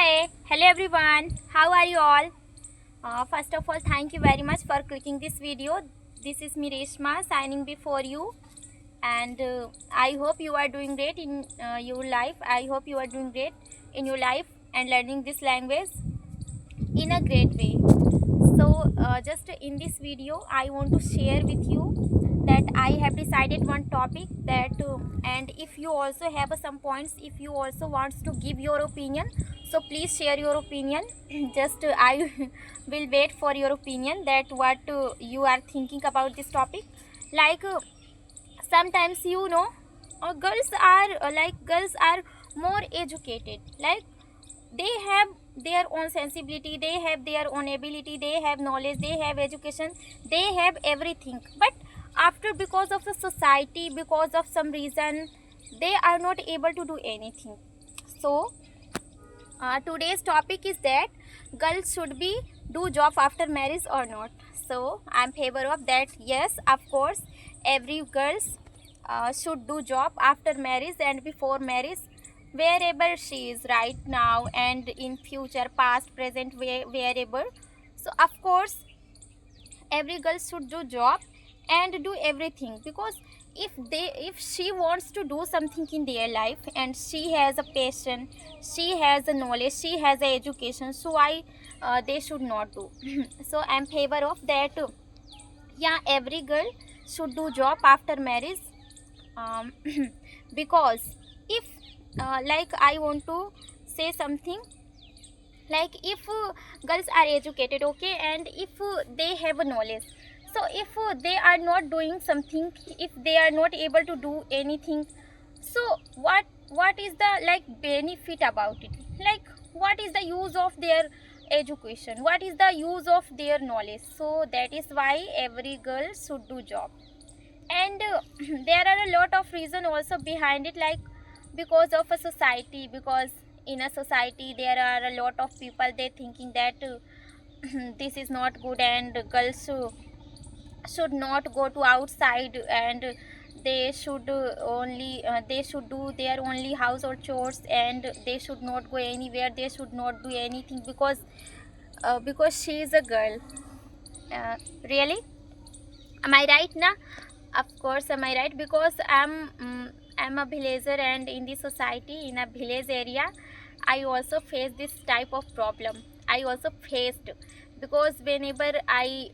Hi, hello everyone. How are you all? First of all, thank you very much for clicking this video. This is me Reshma signing before you, and I hope you are doing great in your life. I hope you are doing great in your life and learning this language in a great way. So, just in this video, I want to share with you that I have decided one topic that, and if you also have some points, if you also wants to give your opinion, so please share your opinion. Just I will wait for your opinion that what you are thinking about this topic. Like sometimes girls are more educated, like they have their own sensibility, they have their own ability, they have knowledge, they have education, they have everything, but after, because of the society, because of some reason, they are not able to do anything. So today's topic is that girls should be do job after marriage or not. So I'm favor of that. Yes, of course, every girls should do job after marriage and before marriage, wherever she is right now and in future, past, present, wherever. So of course every girl should do job and do everything, because if she wants to do something in their life and she has a passion, she has a knowledge, she has a education, so why they should not do. So I'm favor of that. Yeah, every girl should do job after marriage, um, because if like I want to say something, like if girls are educated, okay, and if they have a knowledge, so if they are not doing something, if they are not able to do anything, so what is the like benefit about it, like what is the use of their education, what is the use of their knowledge? So that is why every girl should do job. And there are a lot of reason also behind it, like because of a society, because in a society there are a lot of people, they thinking that this is not good, and girls should not go to outside, and they should only they should do their only household chores, and they should not go anywhere, they should not do anything, because she is a girl. uh, Really, am I right now? Of course, am I right? Because I'm a villager, and in the society, in a village area, I also face this type of problem. I also faced, because whenever I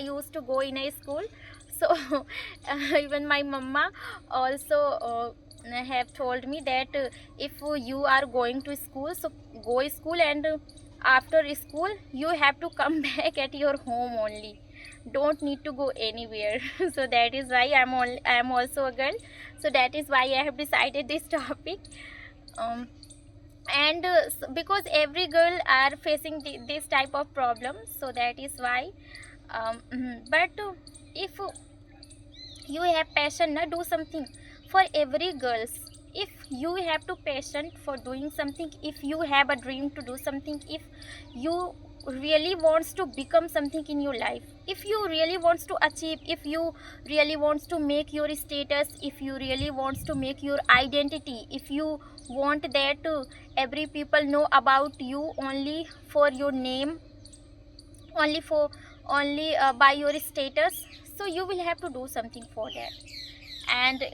used to go in a school, so even my mama also have told me that if you are going to school, so go school, and after school you have to come back at your home only, don't need to go anywhere. So that is why I'm also a girl, so that is why I have decided this topic. um, and because every girl are facing this type of problem, so that is why. But if you have passion, na, do something for every girls. If you have to passion for doing something, if you have a dream to do something, if you really wants to become something in your life, if you really wants to achieve, if you really wants to make your status, if you really wants to make your identity, if you want that every people know about you only for your name, only for only by your status, so you will have to do something for that. And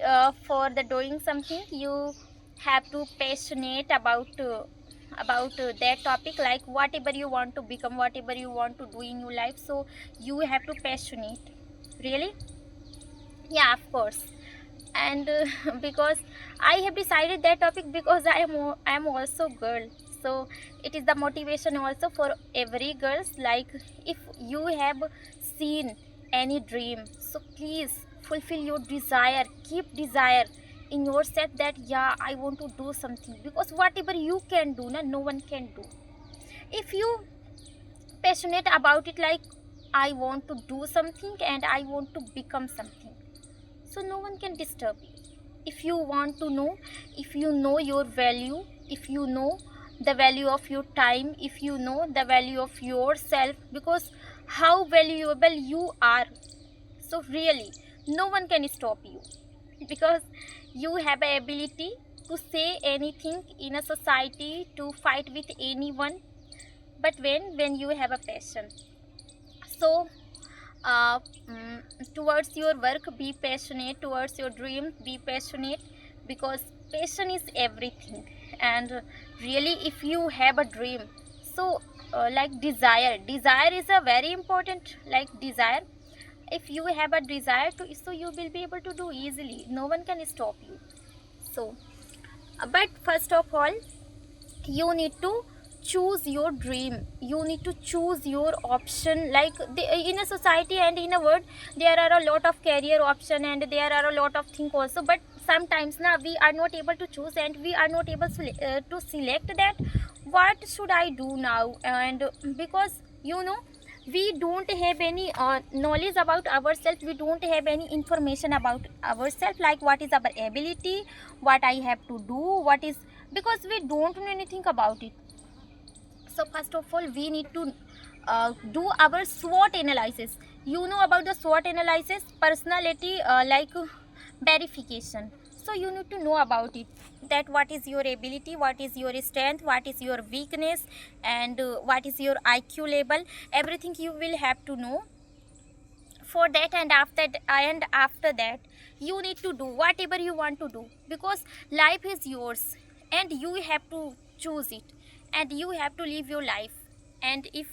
for the doing something, you have to passionate about that topic, like whatever you want to become, whatever you want to do in your life, so you have to passionate. Really, yeah, of course. And because I have decided that topic, because I am also girl, so it is the motivation also for every girls, like if you have seen any dream, so please fulfill your desire, keep desire in yourself that yeah, I want to do something, because whatever you can do, no one can do. If you passionate about it, like I want to do something and I want to become something, so no one can disturb you. If you want to know, if you know your value, if you know the value of your time, if you know the value of yourself, because how valuable you are, so really no one can stop you, because you have a ability, to say anything in a society, to fight with anyone, but when you have a passion. So uh, mm, towards your work, be passionate. Towards your dream, be passionate, because passion is everything. And really, if you have a dream, so like desire is a very important, like desire. If you have a desire to, so you will be able to do easily, no one can stop you. So but first of all, you need to choose your dream, you need to choose your option. Like in a society and in a world, there are a lot of career option and there are a lot of things also, but sometimes now we are not able to choose and we are not able to select that what should I do now. And because we don't have any knowledge about ourselves, we don't have any information about ourselves, like what is our ability, what I have to do, what is, because we don't know anything about it. So first of all, we need to do our SWOT analysis. You know about the SWOT analysis, personality verification. So you need to know about it, that what is your ability, what is your strength, what is your weakness, and what is your IQ level. Everything you will have to know for that. And after that, you need to do whatever you want to do, because life is yours and you have to choose it, and you have to live your life. And if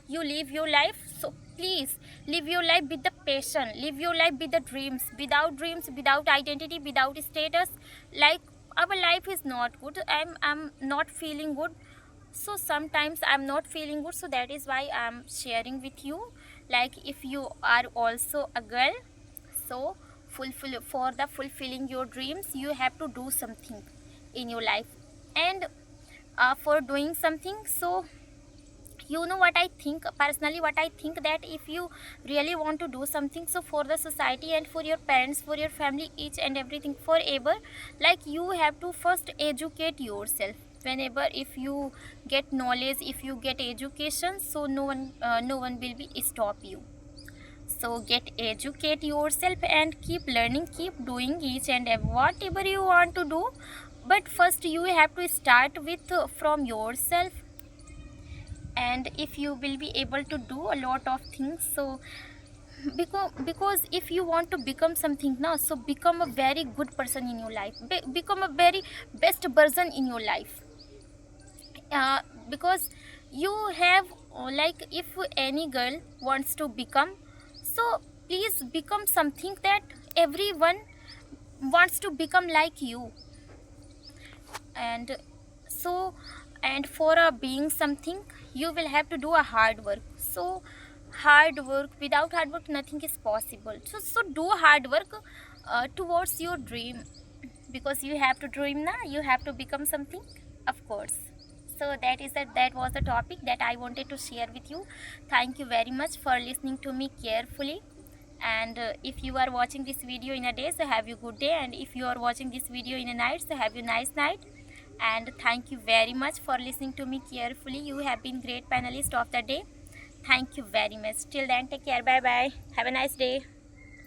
you live your life, so please live your life with the passion, live your life with the dreams, without identity, without status. Like our life is not good, I'm not feeling good, so sometimes I'm not feeling good, so that is why I'm sharing with you. Like if you are also a girl, so fulfilling your dreams, you have to do something in your life. And for doing something, so you know what I think, personally what I think, that if you really want to do something, so for the society and for your parents, for your family, each and everything, forever, like you have to first educate yourself. Whenever if you get knowledge, if you get education, so no one will be stop you. So get educate yourself and keep learning, keep doing each and whatever you want to do. But first you have to start with from yourself. And if you will be able to do a lot of things, so because if you want to become something now, so become a very good person in your life, become a very best version in your life. Because you have like if any girl wants to become, so please become something that everyone wants to become like you. And so, and for being something, you will have to do a hard work. So hard work, without hard work nothing is possible. So do hard work towards your dream, because you have to dream now, you have to become something, of course. So that was the topic that I wanted to share with you. Thank you very much for listening to me carefully. And if you are watching this video in a day, so have you good day, and if you are watching this video in a night, so have you nice night. And thank you very much for listening to me carefully. You have been great panelist of the day. Thank you very much. Till then, take care. Bye bye. Have a nice day.